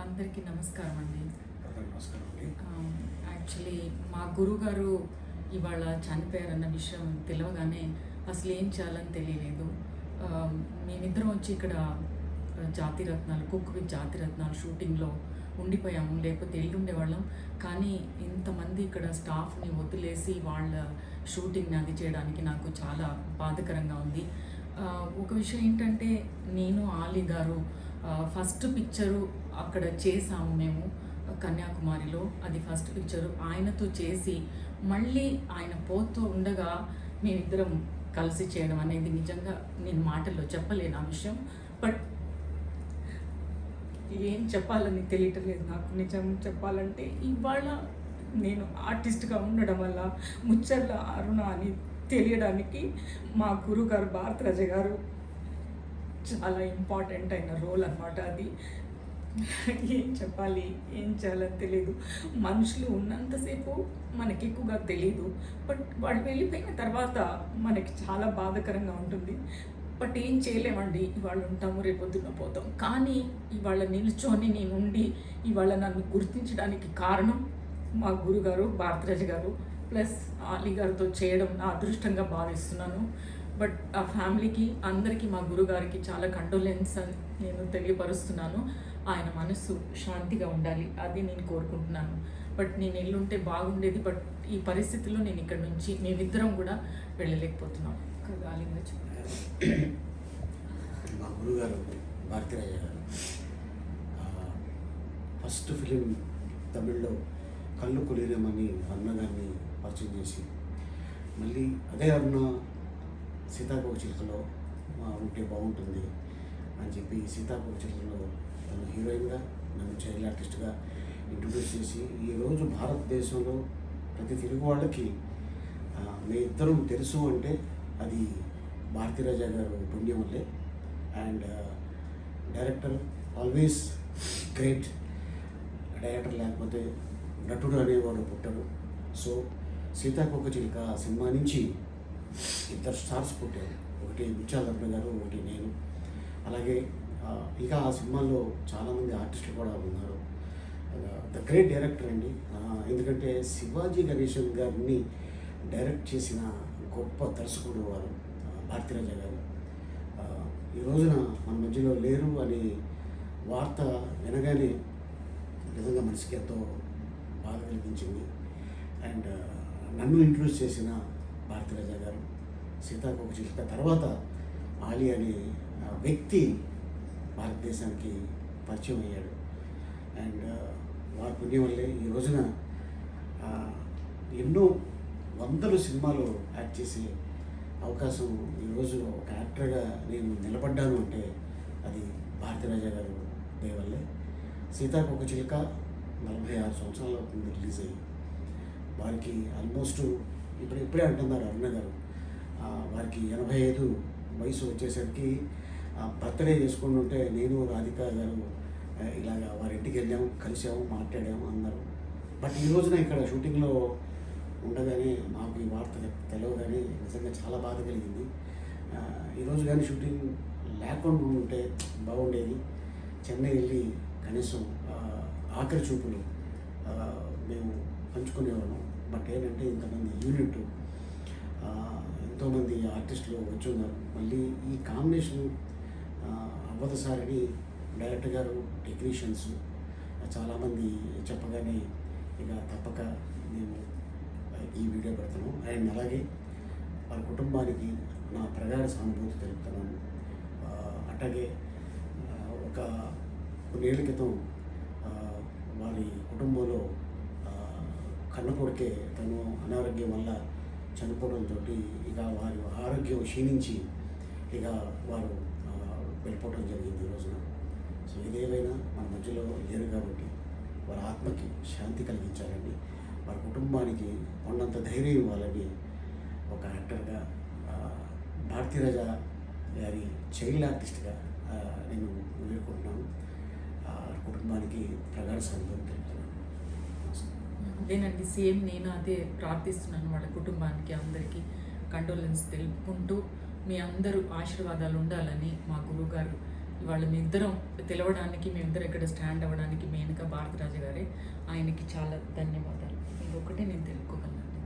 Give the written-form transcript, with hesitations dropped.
అందరికీ నమస్కారం అండి. నమస్కారం అండి. యాక్చువల్లీ మా గురువుగారు ఇవాళ చనిపోయారన్న విషయం తెలవగానే అసలు ఏం చేయాలని తెలియలేదు. మేమిద్దరం వచ్చి ఇక్కడ జాతిరత్నాలు కుక్ విత్ జాతిరత్నాలు షూటింగ్లో ఉండిపోయాము, లేకపోతే ఉండేవాళ్ళం. కానీ ఇంతమంది ఇక్కడ స్టాఫ్ని వదిలేసి వాళ్ళ షూటింగ్ని అది చేయడానికి నాకు చాలా బాధకరంగా ఉంది. ఒక విషయం ఏంటంటే, నేను ఆలీ గారు ఫస్ట్ పిక్చరు అక్కడ చేసాము మేము కన్యాకుమారిలో. అది ఫస్ట్ పిక్చరు ఆయనతో చేసి మళ్ళీ ఆయన పోతూ ఉండగా మేమిద్దరం కలిసి చేయడం అనేది నిజంగా నేను మాటల్లో చెప్పలేను ఆ విషయం. బట్ ఏం చెప్పాలని తెలియటం లేదు నాకు. నిజం చెప్పాలంటే ఇవాళ నేను ఆర్టిస్ట్గా ఉండడం వల్ల ముచ్చర్ల అరుణ అని తెలియడానికి మా గురుగారు భారతరాజ గారు చాలా ఇంపార్టెంట్ అయిన రోల్ అన్నమాట అది. ఏం చెప్పాలి, ఏం చేయాలని తెలియదు. మనుషులు ఉన్నంతసేపు మనకి ఎక్కువగా తెలియదు, బట్ వాళ్ళు వెళ్ళిపోయిన తర్వాత మనకి చాలా బాధాకరంగా ఉంటుంది. బట్ ఏం చేయలేమండి, ఇవాళ ఉంటాము రేపొద్దున పోతాం. కానీ ఇవాళ నిల్చొని నేను ఉండి ఇవాళ నన్ను గుర్తించడానికి కారణం మా గురుగారు భారతరాజ గారు ప్లస్ ఆలీ గారితో చేయడం నా అదృష్టంగా భావిస్తున్నాను. బట్ ఆ ఫ్యామిలీకి అందరికీ మా గురుగారికి చాలా కండోలెన్స్ అని నేను తెలియపరుస్తున్నాను. ఆయన మనసు శాంతిగా ఉండాలి, అది నేను కోరుకుంటున్నాను. బట్ నేను ఎల్లుంటే బాగుండేది, బట్ ఈ పరిస్థితుల్లో నేను ఇక్కడ నుంచి మేమిద్దరం కూడా వెళ్ళలేకపోతున్నాం కదా. ఆలీ గారు మా గురుగారు భారతీరాజ గారు ఫస్ట్ ఫిలిం తమిళ్లో కళ్ళు కులీరమని అరుణ గారిని పరిచయం చేసి, మళ్ళీ అదే అరుణ సీతాకోక చిలుకలో ఉంటే బాగుంటుంది అని చెప్పి సీతాకోక చిలుకలో తను హీరోయిన్గా, నన్ను చైల్డ్ ఆర్టిస్ట్గా ఇంట్రొడ్యూస్ చేసి ఈరోజు భారతదేశంలో ప్రతి తెలుగు వాళ్ళకి మీ ఇద్దరం తెలుసు అంటే అది భారతీరాజ గారు పుణ్యం వల్లే. And director always great. Director లేకపోతే నటుడు అనేవాడు పుట్టడు. సో సీతాకోక చిలుక సినిమా నుంచి ఇద్దరు స్టార్స్ పుట్టారు, ఒకటి ముత్యాల రత్న గారు, ఒకటి నేను. అలాగే ఇంకా ఆ సినిమాల్లో చాలామంది ఆర్టిస్టులు కూడా ఉన్నారు. ద గ్రేట్ డైరెక్టర్ అండి. ఎందుకంటే శివాజీ గణేశన్ గారిని డైరెక్ట్ చేసిన గొప్ప దర్శకుడు వారు భారతీరాజ గారు. ఈ రోజున మన మధ్యలో లేరు అనే వార్త వినగానే నిజంగా మనసుకి ఎంతో బాధ కలిగించింది. అండ్ నన్ను ఇంట్రొడ్యూస్ చేసిన భారతీరాజ గారు, సీతాకోక చిలుక తర్వాత ఆలీ అనే వ్యక్తి భారతదేశానికి పరిచయం అయ్యాడు. అండ్ వారి పుణ్యం వల్లే ఈ రోజున ఎన్నో వందల సినిమాలు యాక్ట్ చేసే అవకాశం ఈరోజు ఒక యాక్టర్గా నేను నిలబడ్డాను అంటే అది భారతీరాజ గారు దయవల్లే. సీతాకోక చిలుక 46 సంవత్సరాల అవుతుంది రిలీజ్ అయ్యి. వారికి ఆల్మోస్ట్ ఇప్పుడే అంటున్నారు అరుణ గారు, వారికి 85 వయసు వచ్చేసరికి బర్త్డే చేసుకుని ఉంటే నేను రాధిక గారు ఇలాగా వారి ఇంటికి వెళ్ళాము, కలిసాము, మాట్లాడాము అన్నారు. బట్ ఈ రోజున ఇక్కడ షూటింగ్లో ఉండగానే మాకు ఈ వార్త తెలియగానే నిజంగా చాలా బాధ కలిగింది. ఈరోజు కానీ షూటింగ్ లేకుండా ఉంటే బాగుండేది. చెన్నై వెళ్ళి కనీసం ఆఖరి చూపులు మేము పంచుకునేవాళ్ళం. బట్ ఏంటంటే ఇంతమంది యూనిట్, ఎంతోమంది ఆర్టిస్టులు వచ్చి ఉన్నారు. మళ్ళీ ఈ కాంబినేషన్ అవ్వదసారిని డైరెక్టర్ గారు, టెక్నీషియన్స్ చాలామంది చెప్పగానే ఇక తప్పక మేము ఈ వీడియో పెడతాను. అండ్ అలాగే వారి కుటుంబానికి నా ప్రగాఢ సానుభూతి తెలుపుతున్నాను. అట్లాగే ఒక కొన్నేళ్ల క్రితం వారి కుటుంబంలో కన్న కొడుకే తను అనారోగ్యం వల్ల చనిపోవడంతో ఇక వారి ఆరోగ్యం క్షీణించి ఇక వారు వెళ్ళిపోవడం జరిగింది ఈ రోజున. సో ఇదేమైనా మన మధ్యలో లేరు కాబట్టి వారి ఆత్మకి శాంతి కలిగించాలని, వారి కుటుంబానికి ఉన్నంత ధైర్యం ఇవ్వాలని ఒక యాక్టర్గా, భారతీరాజ గారి చైల్డ్ ఆర్టిస్ట్గా నేను వేడుకుంటున్నాను. కుటుంబానికి ప్రగాఢ సానుభూతి తెలుపుతున్నాను. అదేనండి, సేమ్ నేను అదే ప్రార్థిస్తున్నాను. వాళ్ళ కుటుంబానికి అందరికీ కండోలెన్స్ తెలుపుకుంటూ మీ అందరూ ఆశీర్వాదాలు ఉండాలని మా గురువుగారు వాళ్ళు మీ ఇద్దరం తెలవడానికి మేమిద్దరం ఇక్కడ స్టాండ్ అవ్వడానికి మెయిన్గా భారతరాజు గారే. ఆయనకి చాలా ధన్యవాదాలు. ఇంకొకటే నేను తెలుపుకోగలను.